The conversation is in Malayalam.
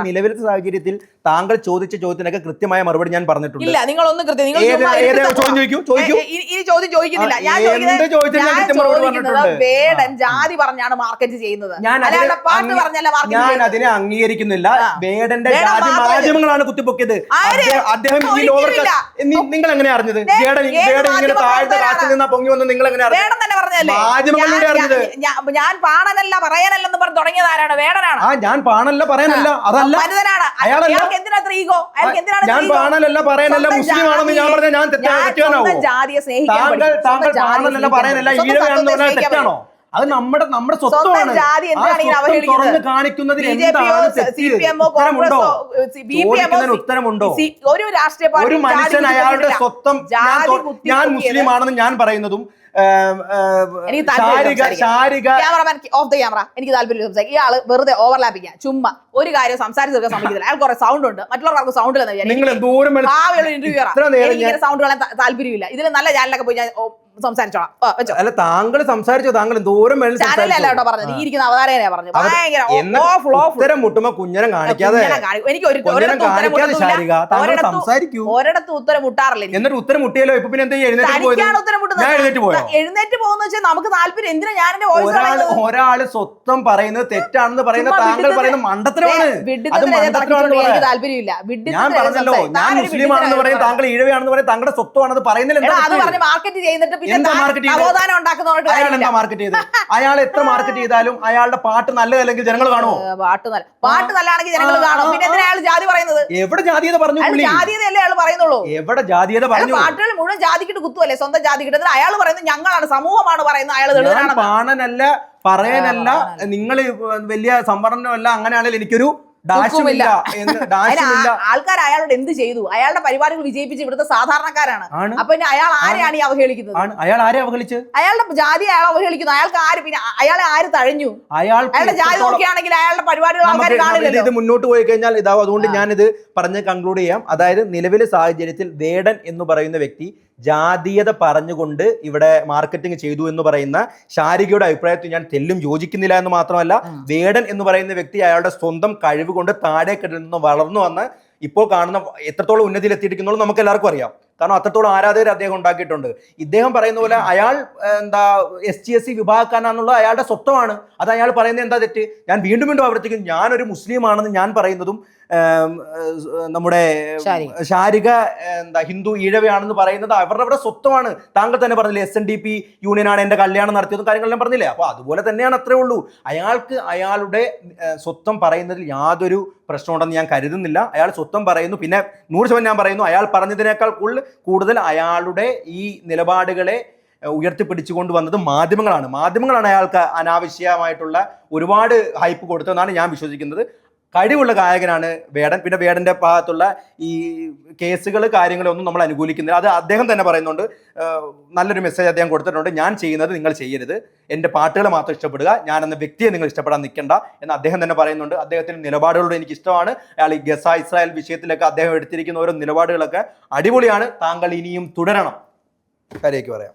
നിലവിലത്തെ സാഹചര്യത്തിൽ താങ്കൾ ചോദിച്ച ചോദ്യത്തിനൊക്കെ കൃത്യമായ മറുപടി ഞാൻ പറഞ്ഞിട്ടുണ്ട്. ഇല്ല, നിങ്ങളൊന്ന് വേടൻ ജാതി പറഞ്ഞാണ് മാർക്കറ്റ് ചെയ്യുന്നത്, പാട്ട് പറഞ്ഞല്ല മാർക്കറ്റ്. ഞാൻ അതിനെ അംഗീകരിക്കുന്നില്ല. വേടന്റെ ജാതി മാധ്യമങ്ങളാണ് കുത്തിപ്പൊക്കിയത്. അദ്ദേഹം ഈ ലോകത്ത് നിങ്ങൾ എങ്ങനെ അറിഞ്ഞത്? വേടൻ ഇങ്ങനെ താഴത്തെ കാറ്റിൽ നിന്നാ പൊങ്ങി വന്ന് നിങ്ങൾ എങ്ങനെ മാധ്യമങ്ങളിലൂടെ അറിഞ്ഞത്? ഞാൻ പാണനല്ല പറയാനല്ലെന്ന് പറഞ്ഞു തുടങ്ങിയത് ആരാണ്? വേടനാണ്. ഞാൻ പാണല്ല പറയാനല്ല, അതല്ല ഞാൻ പാണലല്ല പറയാനല്ല മുസ്ലിം ആണെന്ന് ഞാൻ പറഞ്ഞ ഞാൻ തെറ്റാനാവോ? താങ്കൾ പാണലല്ല പറയാനല്ല ഈഴവയാണെന്ന് പറഞ്ഞാൽ തെറ്റാണോ? അത് നമ്മുടെ സ്വത്വമാണ്. തുറന്ന് കാണിക്കുന്നതിൽ ഉത്തരമുണ്ടോ? ഒരു മനുഷ്യൻ അയാളുടെ സ്വന്തം ഞാൻ മുസ്ലിം ആണെന്ന് ഞാൻ പറയുന്നതും എനിക്ക് താല്പര്യം സംസാരിക്കും. ഇയാള് വെറുതെ ഓവർലാപ്പ് ചെയ്യാം, ചുമ്മാ ഒരു കാര്യം സംസാരിച്ച് തീർക്കാൻ സമ്മതിക്കില്ല. അയാൾ കുറെ സൗണ്ട് ഉണ്ട്, മറ്റുള്ളവർക്ക് സൗണ്ട് ഇന്റർവ്യൂ സൗണ്ട് കളയാൻ താല്പര്യമില്ല. ഇതിൽ നല്ല ചാനലൊക്കെ പോയി ഞാൻ സംസാരിച്ചോളാം. അല്ല, താങ്കൾ സംസാരിച്ചോ? താങ്കൾ ദൂരം ചാനലല്ല കേട്ടോ പറഞ്ഞത്, ഈ ഇരിക്കുന്ന അവതാരകനെ പറഞ്ഞു. ഉത്തരം മുട്ടുമ്പോ കുഞ്ഞനം കാണിക്കാതെ എനിക്ക് ഒരിടത്ത് ഉത്തരം മുട്ടാറില്ല. എന്നിട്ട് ഉത്തരം മുട്ടിയല്ലോ. ഇപ്പൊ പിന്നെ എന്താ എഴുന്നേറ്റ് പോകുന്ന വെച്ചാൽ നമുക്ക് താല്പര്യം. എന്തിനാ ഞാൻ എന്റെ വോയിസ് ഒരാള് സ്വന്തം പറയുന്നത് തെറ്റാണെന്ന് പറയുന്നത് താങ്കൾ പറയുന്ന മണ്ടത്തരമാണ്. എനിക്ക് താല്പര്യമില്ല. ഞാൻ പറഞ്ഞല്ലോ, ഞാൻ മുസ്ലിം ആണെന്ന് പറയും, താങ്കൾ ഈഴവയാണെന്ന് പറയും, താങ്കളുടെ സ്വത്വമാണെന്ന് പറയുന്നില്ല. അത് പറഞ്ഞ് മാർക്കറ്റ് ചെയ്യുന്നിട്ട് അയാൾ എത്ര മാർക്കറ്റ് ചെയ്താലും അയാളുടെ പാട്ട് നല്ലതല്ലെങ്കിൽ ജനങ്ങൾ കാണുമോ? പാട്ട് നല്ലതാണെങ്കിൽ ജനങ്ങൾ കാണും. പിന്നെ എന്തിനാ അയാൾ ജാതി പറയുന്നത്? എവിടെ ജാതീയത പറഞ്ഞു? ജാതീയതല്ലേ അയാൾ പറയുന്നുള്ളൂ. എവിടെ ജാതീയത പറഞ്ഞു? പാട്ടുകൾ മുഴുവൻ ജാതിക്കിട്ട് കുത്തുവല്ലേ, സ്വന്തം ജാതി കിട്ടുന്നത്. അയാൾ പറയുന്നത് ഞങ്ങളാണ്, സമൂഹമാണ് പറയുന്നത്. അയാൾ പാണനല്ല പറയാനല്ല, നിങ്ങൾ വലിയ സംവരണമല്ല, അങ്ങനെയാണെങ്കിൽ എനിക്കൊരു ആൾക്കാർ അയാളോട് എന്ത് ചെയ്തു? അയാളുടെ പരിപാടികൾ വിജയിപ്പിച്ച് ഇവിടുത്തെ സാധാരണക്കാരാണ്. അപ്പൊ അയാൾ ആരെയാണ് ഈ അവഹേളിക്കുന്നത്? അയാൾ ആരെ അവഹേളിച്ച്? അയാളുടെ ജാതി അയാൾ അവഹേളിക്കുന്നു. അയാൾക്ക് ആര്, പിന്നെ അയാളെ ആര് തഴഞ്ഞു? അയാളുടെ ജാതി നോക്കിയാണെങ്കിൽ അയാളുടെ പരിപാടികൾ ആൾക്കാർ കാണില്ലല്ലോ. ഇത് മുന്നോട്ട് പോയി കഴിഞ്ഞാൽ ഇതാവും. അതുകൊണ്ട് ഞാനിത് പറഞ്ഞ് കൺക്ലൂഡ് ചെയ്യാം. അതായത് നിലവിലെ സാഹചര്യത്തിൽ വേടൻ എന്ന് പറയുന്ന വ്യക്തി ജാതീയത പറഞ്ഞുകൊണ്ട് ഇവിടെ മാർക്കറ്റിംഗ് ചെയ്തു എന്ന് പറയുന്ന ശാരികയുടെ അഭിപ്രായത്തിൽ ഞാൻ തെല്ലും യോജിക്കുന്നില്ല എന്ന് മാത്രമല്ല, വേടൻ എന്ന് പറയുന്ന വ്യക്തി അയാളുടെ സ്വന്തം കഴിവ് കൊണ്ട് താഴേക്കിടയിൽ നിന്ന് വളർന്നു വന്ന് ഇപ്പോൾ കാണുന്ന എത്രത്തോളം ഉന്നതിയിൽ എത്തിയിരിക്കുന്നുള്ളൂ നമുക്ക് എല്ലാവർക്കും അറിയാം. കാരണം അത്രത്തോളം ആരാധകർ അദ്ദേഹം ഉണ്ടാക്കിയിട്ടുണ്ട്. ഇദ്ദേഹം പറയുന്ന പോലെ അയാൾ SC/SC വിഭാഗക്കാരനാണെന്നുള്ളത് അയാളുടെ സ്വത്വമാണ്. അത് അയാൾ പറയുന്നത് എന്താ തെറ്റ്? ഞാൻ വീണ്ടും ആവർത്തിക്കും, ഞാനൊരു മുസ്ലിം ആണെന്ന് ഞാൻ പറയുന്നതും നമ്മുടെ ശാരിക ഹിന്ദു ഈഴവയാണെന്ന് പറയുന്നത് അവരുടെ സ്വത്വമാണ്. താങ്കൾ തന്നെ പറഞ്ഞില്ലേ, SNDP യൂണിയനാണ് എന്റെ കല്യാണം നടത്തിയതും കാര്യങ്ങളെല്ലാം പറഞ്ഞില്ലേ. അപ്പൊ അതുപോലെ തന്നെയാണ്, അത്രേ ഉള്ളൂ. അയാൾക്ക് അയാളുടെ സ്വത്വം പറയുന്നതിൽ യാതൊരു പ്രശ്നമുണ്ടെന്ന് ഞാൻ കരുതുന്നില്ല. അയാൾ സ്വത്വം പറയുന്നു. പിന്നെ 100% ഞാൻ പറയുന്നു, അയാൾ പറഞ്ഞതിനേക്കാൾ കൂടുതൽ അയാളുടെ ഈ നിലപാടുകളെ ഉയർത്തിപ്പിടിച്ചുകൊണ്ട് വന്നത് മാധ്യമങ്ങളാണ് അയാൾക്ക് അനാവശ്യമായിട്ടുള്ള ഒരുപാട് ഹൈപ്പ് കൊടുത്തതെന്നാണ് ഞാൻ വിശ്വസിക്കുന്നത്. കഴിവുള്ള ഗായകനാണ് വേടൻ. പിന്നെ വേടന്റെ ഭാഗത്തുള്ള ഈ കേസുകൾ കാര്യങ്ങളൊന്നും നമ്മൾ അനുകൂലിക്കുന്നില്ല. അത് അദ്ദേഹം തന്നെ പറയുന്നുണ്ട്. നല്ലൊരു മെസ്സേജ് അദ്ദേഹം കൊടുത്തിട്ടുണ്ട്. ഞാൻ ചെയ്യുന്നത് നിങ്ങൾ ചെയ്യരുത്, എൻ്റെ പാട്ടുകൾ മാത്രം ഇഷ്ടപ്പെടുക, ഞാൻ എന്ന വ്യക്തിയെ നിങ്ങൾ ഇഷ്ടപ്പെടാൻ നിൽക്കണ്ട എന്ന് അദ്ദേഹം തന്നെ പറയുന്നുണ്ട്. അദ്ദേഹത്തിന്റെ നിലപാടുകളോട് എനിക്ക് ഇഷ്ടമാണ്. അയാൾ ഈ ഗസ ഇസ്രായേൽ വിഷയത്തിലൊക്കെ അദ്ദേഹം എടുത്തിരിക്കുന്ന ഓരോ നിലപാടുകളൊക്കെ അടിപൊളിയാണ്. താങ്കൾ ഇനിയും തുടരണം. കാര്യമൊക്കെ പറയാം.